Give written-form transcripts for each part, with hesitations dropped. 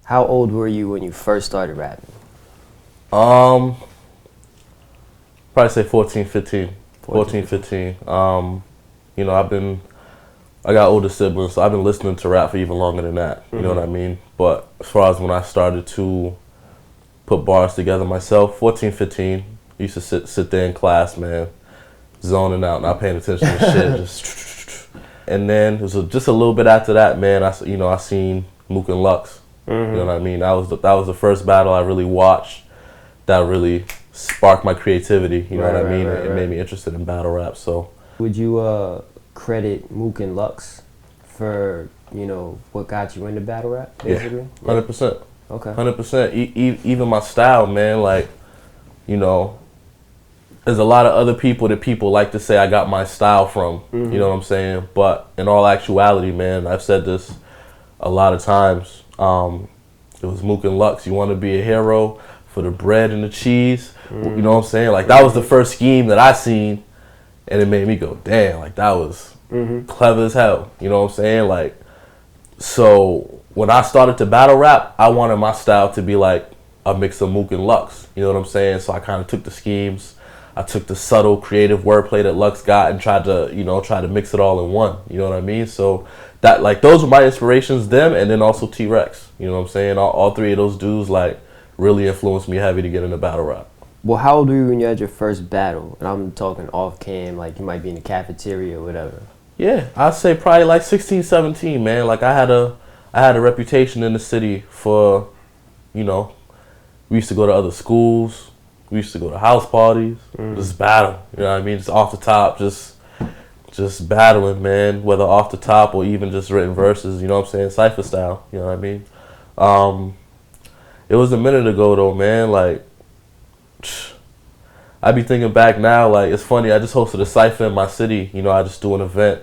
How old were you when you first started rapping? Um, Probably say 14, 15. 14, 14, 15. You know, I got older siblings, so I've been listening to rap for even longer than that. You know what I mean? But as far as when I started to put bars together myself, 14, 15, used to sit there in class, man, zoning out, not paying attention to shit, just. And then it was just a little bit after that, man. I seen Mook and Lux. You know what I mean? That was the first battle I really watched. That really sparked my creativity. You know what I mean? It made me interested in battle rap. So. Would you credit Mook and Lux for, what got you into battle rap, basically? Yeah, 100%. Okay. 100%. Even my style, man, like, there's a lot of other people that people like to say I got my style from. You know what I'm saying? But in all actuality, man, I've said this a lot of times. It was Mook and Lux. You want to be a hero for the bread and the cheese. You know what I'm saying? Like, that was the first scheme that I seen, and it made me go, damn, like, that was clever as hell. You know what I'm saying? Like, so when I started to battle rap, I wanted my style to be like a mix of Mook and Lux. You know what I'm saying? So I kind of took the schemes, I took the subtle creative wordplay that Lux got and tried to mix it all in one. You know what I mean? So that, like, those were my inspirations, them, and then also T-Rex. You know what I'm saying? All three of those dudes, like, really influenced me heavy to get into battle rap. Well, how old were you when you had your first battle? And I'm talking off cam, like you might be in the cafeteria or whatever. Yeah, I'd say probably like 16, 17, man. Like, I had a reputation in the city for, we used to go to other schools. We used to go to house parties, just battle. You know what I mean? Just off the top, just battling, man. Whether off the top or even just written verses. You know what I'm saying? Cypher style. You know what I mean? It was a minute ago though, man. Like, I be thinking back now. Like, it's funny. I just hosted a cypher in my city. I just do an event,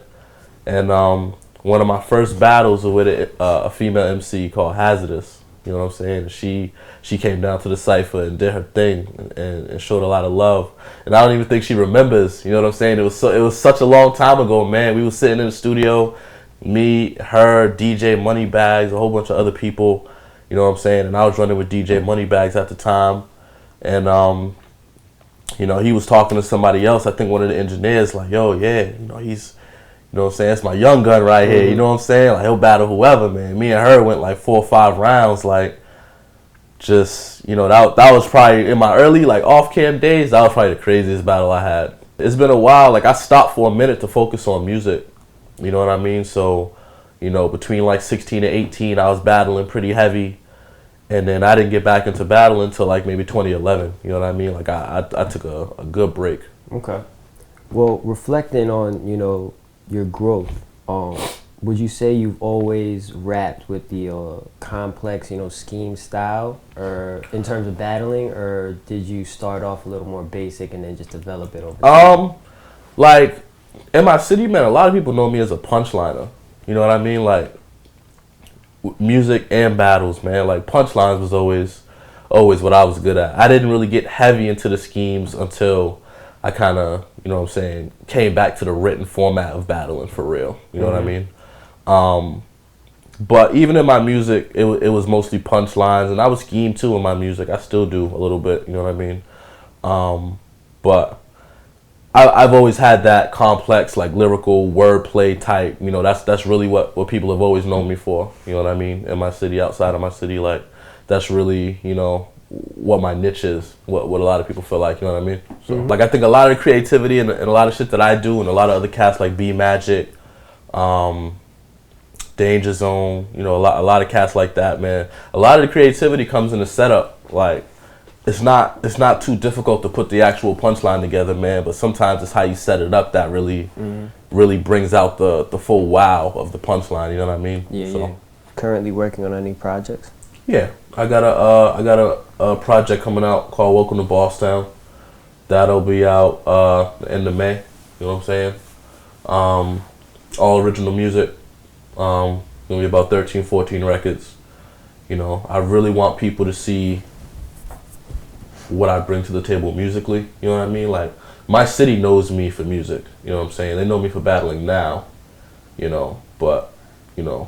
and one of my first battles was with a female MC called Hazardous. You know what I'm saying? She came down to the cypher and did her thing and showed a lot of love. And I don't even think she remembers. You know what I'm saying? It was such a long time ago, man. We was sitting in the studio, me, her, DJ Moneybags, a whole bunch of other people. You know what I'm saying? And I was running with DJ Moneybags at the time, and he was talking to somebody else. I think one of the engineers, like, yo, yeah, he's. You know what I'm saying? It's my young gun right here. You know what I'm saying? Like, he'll battle whoever, man. Me and her went like 4 or 5 rounds. Like, just, that was probably in my early, like, off-cam days, that was probably the craziest battle I had. It's been a while. Like, I stopped for a minute to focus on music. You know what I mean? So, between like 16 and 18, I was battling pretty heavy. And then I didn't get back into battling until like maybe 2011. You know what I mean? Like, I took a good break. Okay. Well, reflecting on, your growth, would you say you've always rapped with the complex, scheme style, or in terms of battling, or did you start off a little more basic and then just develop it over time? Like, in my city, man, a lot of people know me as a punchliner. You know what I mean? Like, music and battles, man. Like, punchlines was always what I was good at. I didn't really get heavy into the schemes until I kind of, came back to the written format of battling for real. You know what I mean? But even in my music, it was mostly punchlines, and I was scheme too in my music. I still do a little bit, you know what I mean? But I've always had that complex, like, lyrical wordplay type. That's really what people have always known me for. You know what I mean? In my city, outside of my city, like, that's really, what my niche is, what a lot of people feel like, you know what I mean? So, like, I think a lot of the creativity and a lot of shit that I do, and a lot of other cats like B Magic, Danger Zone, a lot of cats like that, man. A lot of the creativity comes in the setup. Like, it's not too difficult to put the actual punchline together, man, but sometimes it's how you set it up that really brings out the full wow of the punchline, you know what I mean? Yeah. Currently working on any projects? Yeah, I got a project coming out called Welcome to Bosstown. That'll be out the end of May. You know what I'm saying? All original music. Gonna be about 13, 14 records. I really want people to see what I bring to the table musically. You know what I mean? Like, my city knows me for music. You know what I'm saying? They know me for battling now. But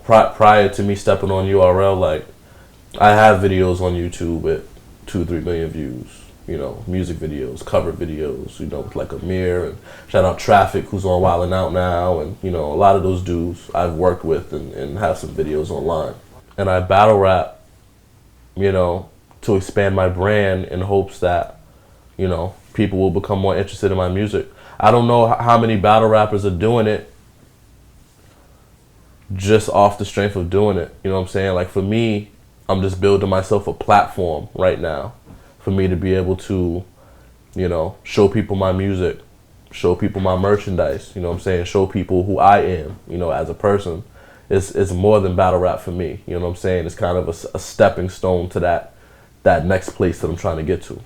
prior to me stepping on URL, like, I have videos on YouTube with 2 or 3 million views. You know, music videos, cover videos. You know, with like Amir and shout out Traffic, who's on Wildin' Out now, and you know, a lot of those dudes I've worked with and have some videos online. And I battle rap, you know, to expand my brand in hopes that, you know, people will become more interested in my music. I don't know how many battle rappers are doing it just off the strength of doing it. You know what I'm saying? Like for me, I'm just building myself a platform right now for me to be able to, you know, show people my music, show people my merchandise, you know what I'm saying? Show people who I am, you know, as a person. It's more than battle rap for me, you know what I'm saying? It's kind of a stepping stone to that next place that I'm trying to get to.